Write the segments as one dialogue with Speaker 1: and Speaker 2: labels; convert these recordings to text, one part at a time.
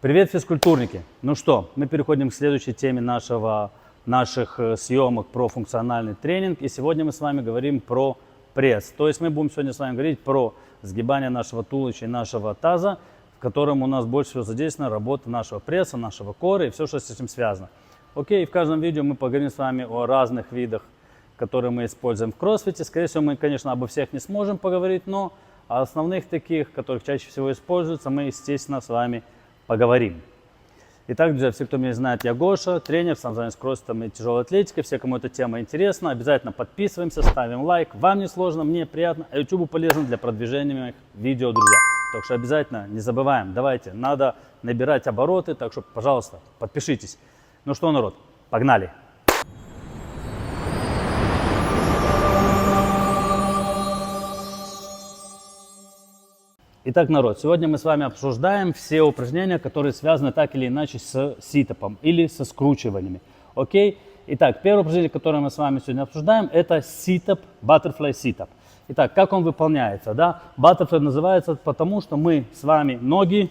Speaker 1: Привет, физкультурники! Ну что, мы переходим к следующей теме наших съемок про функциональный тренинг. И сегодня мы с вами говорим про пресс. То есть мы будем сегодня с вами говорить про сгибание нашего туловища и нашего таза, в котором у нас больше всего задействована работа нашего пресса, нашего кора и все, что с этим связано. Окей, в каждом видео мы поговорим с вами о разных видах, которые мы используем в кроссфите. Скорее всего, мы, конечно, обо всех не сможем поговорить, но о основных таких, которых чаще всего используются, мы, естественно, с вами поговорим. Итак, друзья, все, кто меня знает, я Гоша, тренер, сам занимаюсь кроссфитом и тяжелой атлетикой. Все, кому эта тема интересна, обязательно подписываемся, ставим лайк. Вам не сложно, мне приятно, а YouTube полезно для продвижения моих видео, друзья. Так что обязательно не забываем, давайте, надо набирать обороты, так что, пожалуйста, подпишитесь. Ну что, народ, погнали! Итак, народ, сегодня мы с вами обсуждаем все упражнения, которые связаны так или иначе с ситапом или со скручиваниями. Окей? Итак, первое упражнение, которое мы с вами сегодня обсуждаем, это ситап, butterfly ситап. Итак, как он выполняется? Да? Butterfly называется потому, что мы с вами ноги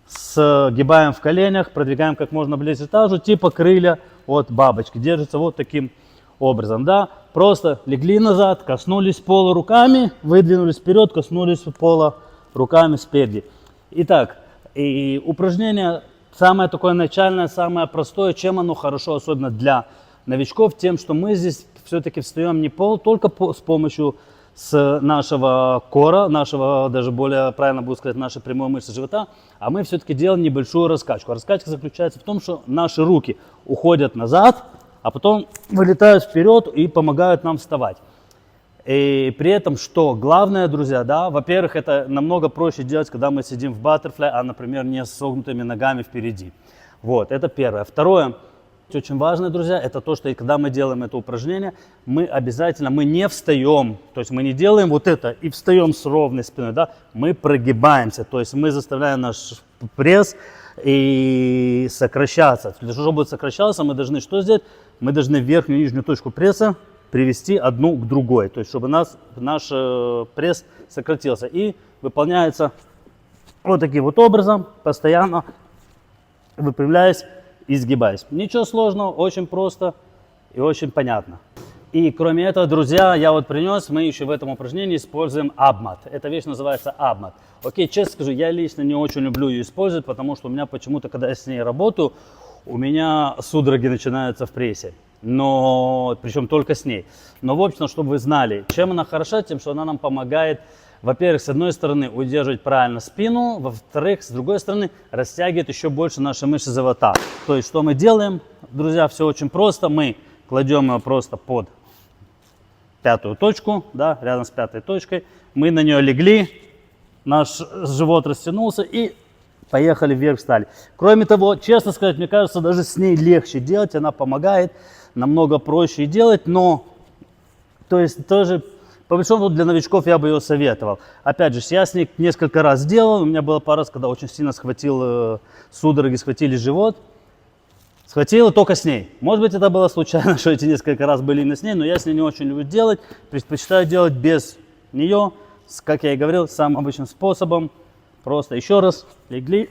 Speaker 1: сгибаем в коленях, продвигаем как можно ближе к тазу, типа крылья от бабочки. Держится вот таким образом. Да? Просто легли назад, коснулись пола руками, выдвинулись вперед, коснулись пола руками спереди. Итак, и упражнение самое такое начальное, самое простое. Чем оно хорошо, особенно для новичков? Тем, что мы здесь все-таки встаем не только с помощью нашего кора, нашего, даже более правильно будет сказать, нашей прямой мышцы живота, а мы все-таки делаем небольшую раскачку. Раскачка заключается в том, что наши руки уходят назад, а потом вылетают вперед и помогают нам вставать. И при этом, что главное, друзья, да, во-первых, это намного проще делать, когда мы сидим в баттерфляй, а, например, не с согнутыми ногами впереди. Вот, это первое. Второе, очень важное, друзья, это то, что когда мы делаем это упражнение, мы не встаем, то есть мы не делаем вот это и встаем с ровной спиной, да, мы прогибаемся, то есть мы заставляем наш пресс и сокращаться. Для того, чтобы сокращаться, мы должны что сделать? Мы должны верхнюю и нижнюю точку пресса привести одну к другой, то есть чтобы наш пресс сократился. И выполняется вот таким вот образом, постоянно выпрямляясь и сгибаясь. Ничего сложного, очень просто и очень понятно. И кроме этого, друзья, я вот принес, мы еще в этом упражнении используем абмат. Эта вещь называется абмат. Окей, честно скажу, я лично не очень люблю ее использовать, потому что у меня почему-то, когда я с ней работаю, у меня судороги начинаются в прессе. Но, причем только с ней. Но, в общем, чтобы вы знали, чем она хороша, тем, что она нам помогает, во-первых, с одной стороны, удерживать правильно спину, во-вторых, с другой стороны, растягивает еще больше наши мышцы живота. То есть, что мы делаем, друзья, все очень просто. Мы кладем ее просто под пятую точку, да, рядом с пятой точкой. Мы на нее легли, наш живот растянулся и поехали вверх, встали. Кроме того, честно сказать, мне кажется, даже с ней легче делать, она помогает, намного проще делать, но, то есть, тоже, по большому для новичков я бы ее советовал. Опять же, я с ней несколько раз делал, у меня было пару раз, когда очень сильно судороги схватили живот, схватило только с ней. Может быть, это было случайно, что эти несколько раз были именно с ней, но я с ней не очень люблю делать, предпочитаю делать без нее, как я и говорил, самым обычным способом. Просто еще раз легли,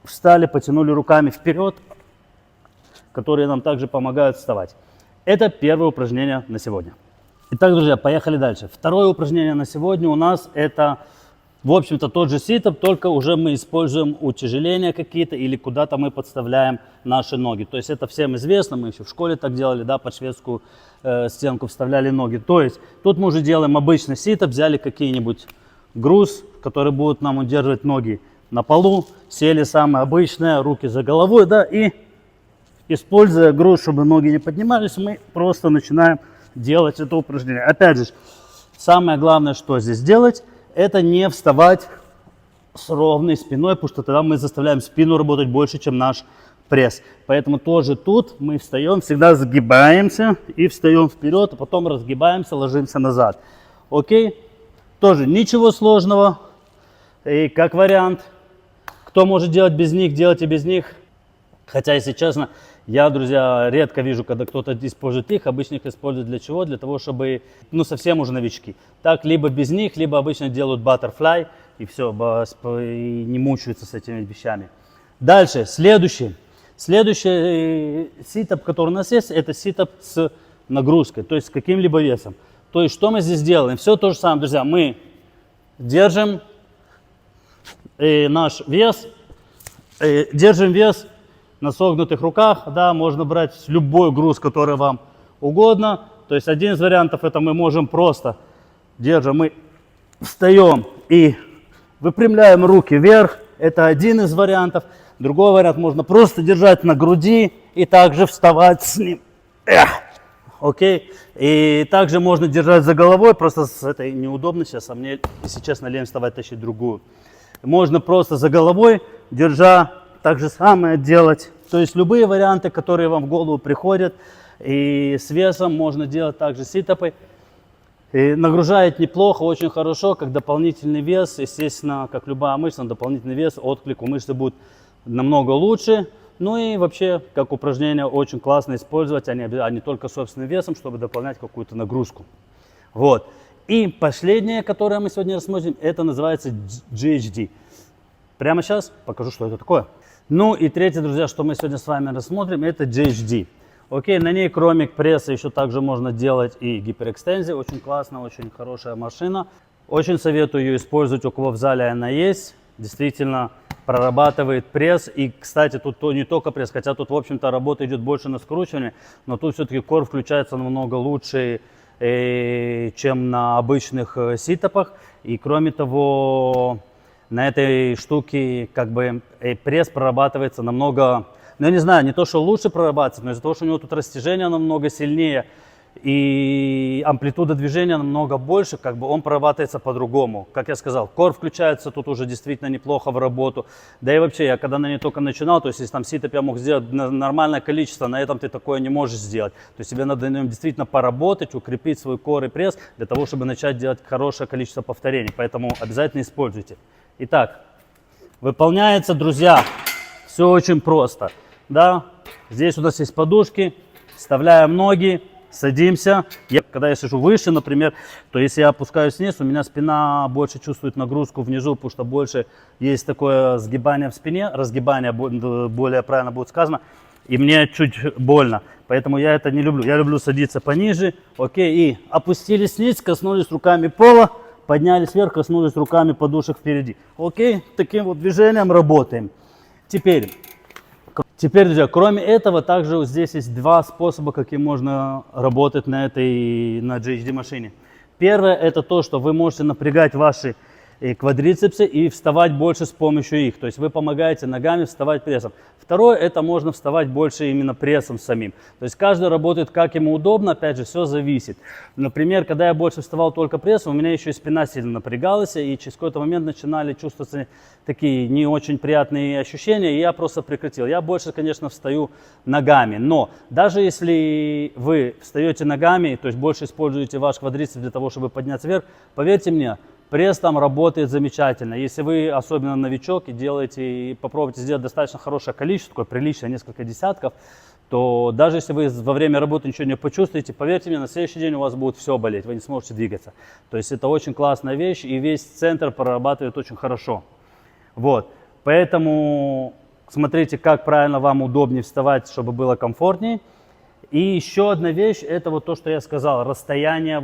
Speaker 1: встали, потянули руками вперед, которые нам также помогают вставать. Это первое упражнение на сегодня. Итак, друзья, поехали дальше. Второе упражнение на сегодня у нас это, в общем-то, тот же ситап, только уже мы используем утяжеления какие-то или куда-то мы подставляем наши ноги. То есть это всем известно, мы еще в школе так делали, да, под шведскую стенку вставляли ноги. То есть тут мы уже делаем обычный ситап, взяли какие-нибудь груз, который будет нам удерживать ноги на полу, сели самое обычное, руки за головой, да, и используя груз, чтобы ноги не поднимались, мы просто начинаем делать это упражнение. Опять же, самое главное, что здесь делать, это не вставать с ровной спиной, потому что тогда мы заставляем спину работать больше, чем наш пресс. Поэтому тоже тут мы встаем, всегда сгибаемся и встаем вперед, а потом разгибаемся, ложимся назад. Окей? Тоже ничего сложного. И как вариант, кто может делать без них, делайте без них. Хотя, если честно, я, друзья, редко вижу, когда кто-то использует их. Обычно их используют для чего? Для того, чтобы, совсем уже новички. Так, либо без них, либо обычно делают баттерфляй и все, и не мучаются с этими вещами. Дальше, следующий ситап, который у нас есть, это ситап с нагрузкой, то есть с каким-либо весом. То есть что мы здесь делаем? Все то же самое, друзья. Мы держим наш вес, на согнутых руках, да, можно брать любой груз, который вам угодно. То есть один из вариантов это мы можем просто держим, мы встаем и выпрямляем руки вверх. Это один из вариантов. Другой вариант можно просто держать на груди и также вставать с ним. Окей. И также можно держать за головой, просто с этой неудобно сейчас, а мне, если честно, лень вставать, тащить другую. Можно просто за головой, держа, так же самое делать. То есть любые варианты, которые вам в голову приходят, и с весом можно делать также ситапы. И нагружает неплохо, очень хорошо, как дополнительный вес. Естественно, как любая мышца, дополнительный вес, отклик у мышцы будет намного лучше. Ну и вообще, как упражнение, очень классно использовать, а не только собственным весом, чтобы дополнять какую-то нагрузку. Вот. И последнее, которое мы сегодня рассмотрим, это называется GHD. Прямо сейчас покажу, что это такое. Ну и третье, друзья, что мы сегодня с вами рассмотрим, это GHD. Окей, на ней кроме пресса еще также можно делать и гиперэкстензию. Очень классная, очень хорошая машина. Очень советую ее использовать, у кого в зале она есть. Действительно прорабатывает пресс. И, кстати, тут не только пресс, хотя тут, в общем-то, работа идет больше на скручивание, но тут все-таки кор включается намного лучше, чем на обычных ситапах. И, кроме того, на этой штуке как бы пресс прорабатывается намного, ну, я не знаю, не то, что лучше прорабатывается, но из-за того, что у него тут растяжение намного сильнее и амплитуда движения намного больше, как бы он прорабатывается по-другому. Как я сказал, кор включается тут уже действительно неплохо в работу. Да и вообще, я когда на ней только начинал, то есть если там ситап я мог сделать нормальное количество, на этом ты такое не можешь сделать. То есть тебе надо на нем действительно поработать, укрепить свой кор и пресс для того, чтобы начать делать хорошее количество повторений. Поэтому обязательно используйте. Итак, выполняется, друзья, все очень просто. Да? Здесь у нас есть подушки, вставляем ноги, садимся. Когда я сижу выше, например, то если я опускаюсь вниз, у меня спина больше чувствует нагрузку внизу, потому что больше есть такое сгибание в спине, разгибание, более правильно будет сказано, и мне чуть больно. Поэтому я это не люблю. Я люблю садиться пониже. Окей, и опустились вниз, коснулись руками пола, поднялись вверх, коснулись руками подушек впереди. Окей, таким вот движением работаем. Теперь, друзья, кроме этого, также здесь есть два способа, каким можно работать на GHD машине. Первое, это то, что вы можете напрягать ваши квадрицепсы и вставать больше с помощью их. То есть вы помогаете ногами вставать прессом. Второе, это можно вставать больше именно прессом самим. То есть каждый работает как ему удобно, опять же, все зависит. Например, когда я больше вставал только прессом, у меня еще и спина сильно напрягалась, и через какой-то момент начинали чувствоваться такие не очень приятные ощущения, и я просто прекратил. Я больше, конечно, встаю ногами, но даже если вы встаете ногами, то есть больше используете ваш квадрицепс для того, чтобы подняться вверх, поверьте мне, пресс там работает замечательно. Если вы особенно новичок и попробуйте сделать достаточно хорошее количество, такое приличное, несколько десятков, то даже если вы во время работы ничего не почувствуете, поверьте мне, на следующий день у вас будет все болеть, вы не сможете двигаться. То есть это очень классная вещь, и весь центр прорабатывает очень хорошо. Вот, поэтому смотрите, как правильно вам удобнее вставать, чтобы было комфортнее. И еще одна вещь, это вот то, что я сказал, расстояние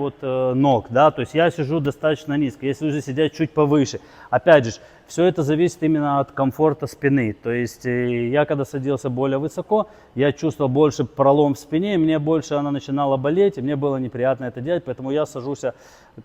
Speaker 1: ног, да, то есть я сижу достаточно низко, если уже сидеть чуть повыше. Опять же, все это зависит именно от комфорта спины, то есть я когда садился более высоко, я чувствовал больше пролом в спине, мне больше она начинала болеть, и мне было неприятно это делать, поэтому я сажусь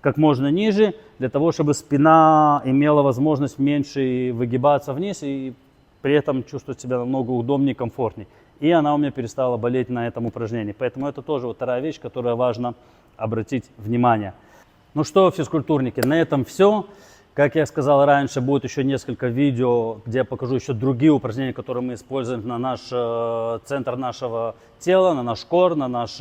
Speaker 1: как можно ниже, для того, чтобы спина имела возможность меньше выгибаться вниз и при этом чувствовать себя намного удобнее и комфортнее. И она у меня перестала болеть на этом упражнении. Поэтому это тоже вторая вещь, которая важно обратить внимание. Ну что, физкультурники, на этом все. Как я сказал раньше, будет еще несколько видео, где я покажу еще другие упражнения, которые мы используем на наш центр нашего тела, на наш кор, на наш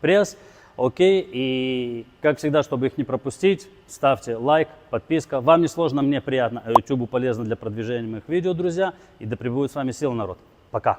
Speaker 1: пресс. Окей, и как всегда, чтобы их не пропустить, ставьте лайк, подписка. Вам не сложно, мне приятно, а YouTube полезно для продвижения моих видео, друзья. И да пребудет с вами сила, народ. Пока.